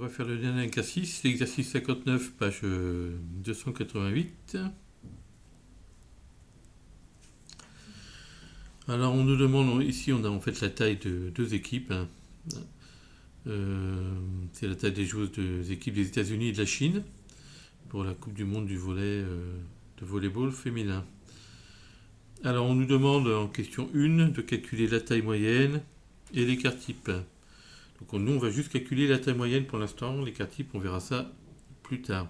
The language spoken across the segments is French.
va faire le dernier exercice, l'exercice 59, page 288. Alors on nous demande, ici on a en fait la taille de deux équipes. C'est la taille des joueuses des équipes des États-Unis et de la Chine pour la Coupe du Monde du volley, de volleyball féminin. Alors on nous demande en question 1 de calculer la taille moyenne et l'écart type. Donc nous on va juste calculer la taille moyenne pour l'instant, l'écart type on verra ça plus tard.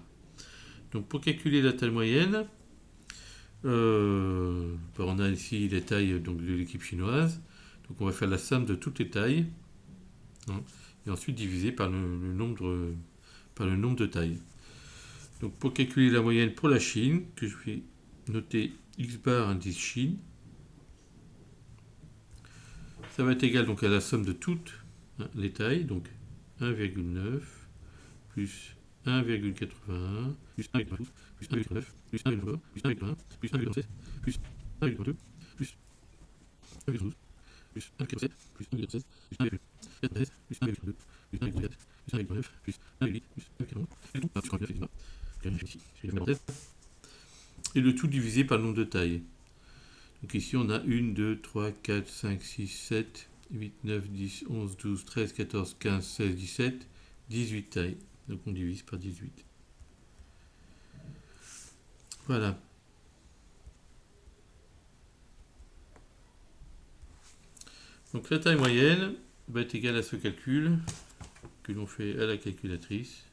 Donc pour calculer la taille moyenne, on a ici les tailles donc, de l'équipe chinoise. Donc on va faire la somme de toutes les tailles, hein, et ensuite diviser par le nombre de tailles. Donc pour calculer la moyenne pour la Chine, que je vais noter x bar indice Chine, ça va être égal donc à la somme de toutes les tailles, donc 1,9 plus 1,81 plus 1,12 plus 1,9 plus 1,20 plus 1,1 plus 1,16 plus 1,2 plus 1,12 plus 1,7 plus 1,16 plus 1,14 plus 1,2 plus 1,4 plus 1,9 plus 1,8 plus 1,40 et le tout divisé par le nombre de tailles. Donc ici on a 1, 2, 3, 4, 5, 6, 7, 8, 9, 10, 11, 12, 13, 14, 15, 16, 17, 18 tailles. Donc on divise par 18. Voilà. Donc la taille moyenne va être égale à ce calcul que l'on fait à la calculatrice.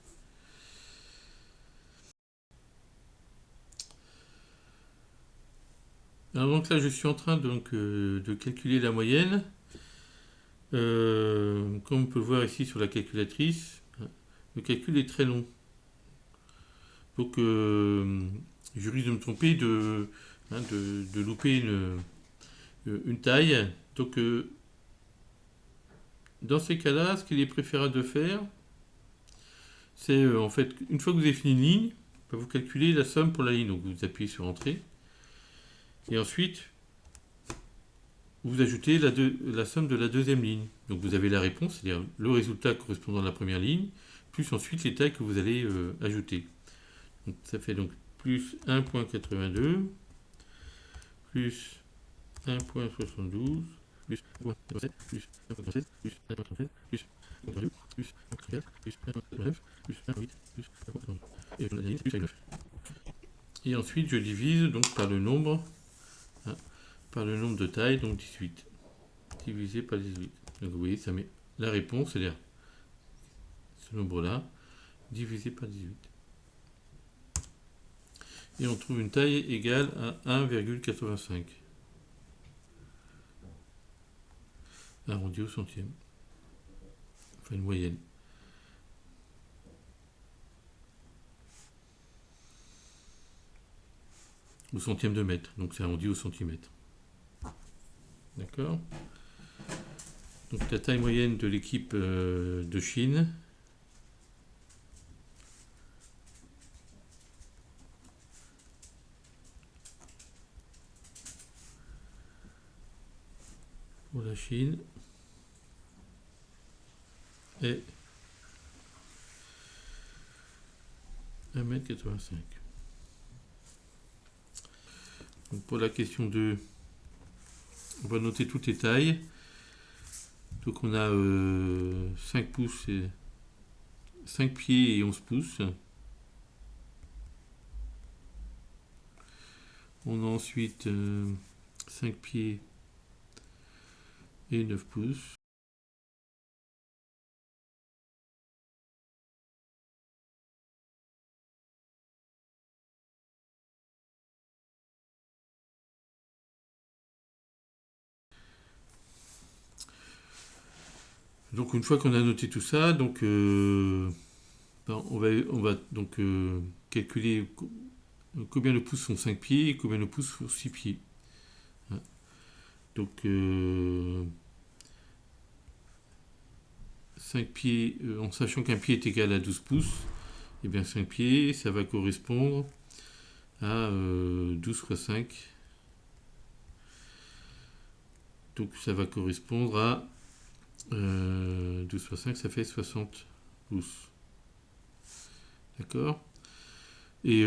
Alors donc là je suis en train donc, de calculer la moyenne. Comme on peut le voir ici sur la calculatrice, le calcul est très long. Donc je risque de me tromper, de louper une taille. Donc dans ces cas-là, ce qu'il est préférable de faire, c'est en fait, une fois que vous avez fini une ligne, vous calculez la somme pour la ligne. Donc vous appuyez sur Entrée. Et ensuite, vous ajoutez la somme de la deuxième ligne. Donc vous avez la réponse, c'est-à-dire le résultat correspondant à la première ligne, plus ensuite les tailles que vous allez ajouter. Donc ça fait donc plus 1.82, plus 1.72, plus 1.07, plus 1.16, plus 1.37, plus 1.32, plus 1.34, plus 1.39, plus 1.8, plus 1.32. Et la ligne, c'est plus 9. Et ensuite, je divise donc par le nombre de tailles, donc 18. Divisé par 18. Donc vous voyez, ça met la réponse, c'est-à-dire ce nombre-là, divisé par 18. Et on trouve une taille égale à 1,85. Arrondi au centième. Enfin une moyenne. Au centième de mètre. Donc c'est arrondi au centimètre. D'accord ? Donc la taille moyenne de l'équipe de Chine. Pour la Chine est 1,85 m. Donc pour la question 2, on va noter toutes les tailles. Donc on a 5 pouces et 5 pieds et 11 pouces. On a ensuite 5 pieds et 9 pouces. Donc une fois qu'on a noté tout ça, donc on va donc calculer combien de pouces sont 5 pieds et combien de pouces sont 6 pieds. Donc 5 pieds, en sachant qu'un pied est égal à 12 pouces, et bien 5 pieds, ça va correspondre à 12 fois 5. Donc ça va correspondre à 12 fois 5, ça fait 60 pouces. D'accord. Et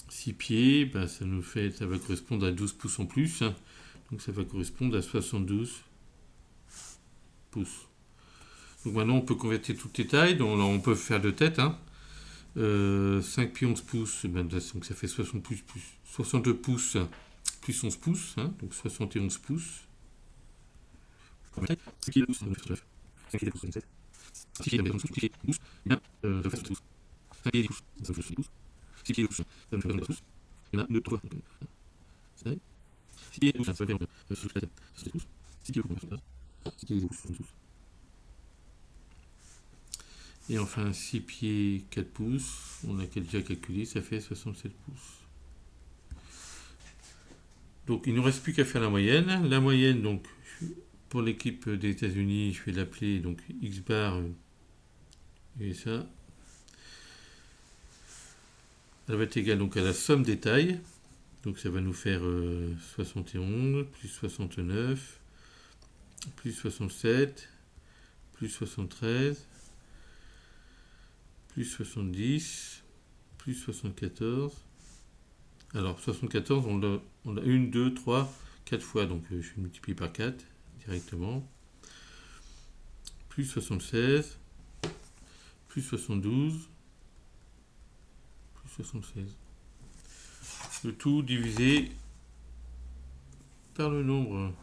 6 pieds, ben, ça va correspondre à 12 pouces en plus. Hein. Donc ça va correspondre à 72 pouces. Donc maintenant on peut convertir toutes les tailles. Donc là, on peut faire de tête. Hein. 5 pieds 11 pouces, ben, donc ça fait 60 pouces plus 62 pouces plus 11 pouces. Hein, donc 71 pouces. 5 pieds 12, 5 pieds 12, 6 pieds 12, 6 pieds 12, bien, ça fait 12. 5 pieds 12, ça fait 12. 6 pieds 12, ça me fait 12. Il y en a 2, 3. C'est vrai. 6 pieds 12, ça fait 12. 6 pieds 12, 6 pieds 12, 12. Et enfin 6 pieds 4 pouces, on a déjà calculé, ça fait 67 pouces. Donc il ne nous reste plus qu'à faire la moyenne. La moyenne, donc pour l'équipe des États-Unis, je vais l'appeler donc X bar et ça. Elle va être égale donc à la somme des tailles. Donc ça va nous faire 71 plus 69 plus 67 plus 73 plus 70 plus 74. Alors 74, on a 1, 2, 3, 4 fois, donc je vais multiplier par 4 directement. Plus 76 plus 72 plus 76. Le tout divisé par le nombre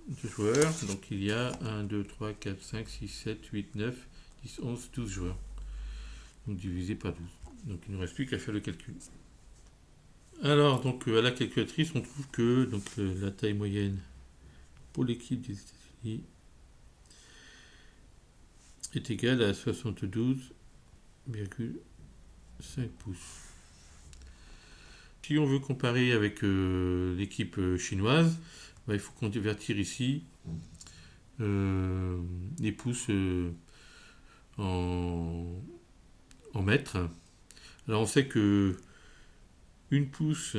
de joueurs. Donc il y a 1, 2, 3, 4, 5, 6, 7, 8, 9, 10, 11, 12 joueurs. Donc divisé par 12. Donc il ne nous reste plus qu'à faire le calcul. Alors donc à la calculatrice, on trouve que donc, la taille moyenne pour l'équipe des États-Unis est égale à 72,5 pouces. Si on veut comparer avec l'équipe chinoise, bah, il faut convertir ici les pouces en mètres. Alors on sait que une pouce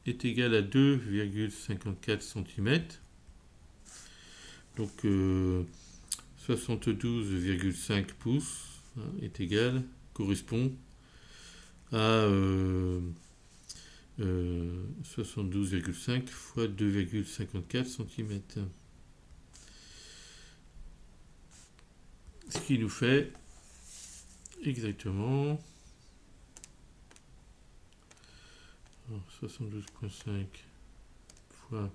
est égale à 2,54 cm. Donc 72,5 pouces est égal, correspond à 72,5 fois 2,54 cm. Ce qui nous fait exactement 72,5 fois.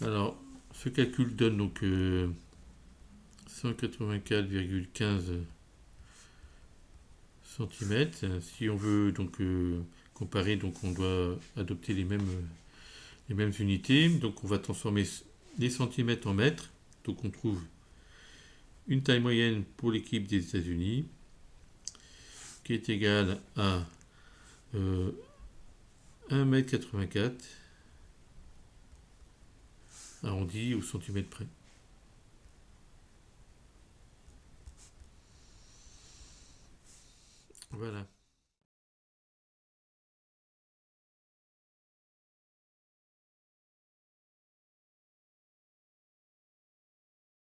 Alors, ce calcul donne donc 184,15 cm. Si on veut donc comparer, donc on doit adopter les mêmes unités. Donc on va transformer les centimètres en mètres. Donc on trouve une taille moyenne pour l'équipe des États-Unis qui est égale à 1,84 m arrondi au centimètre près. Voilà.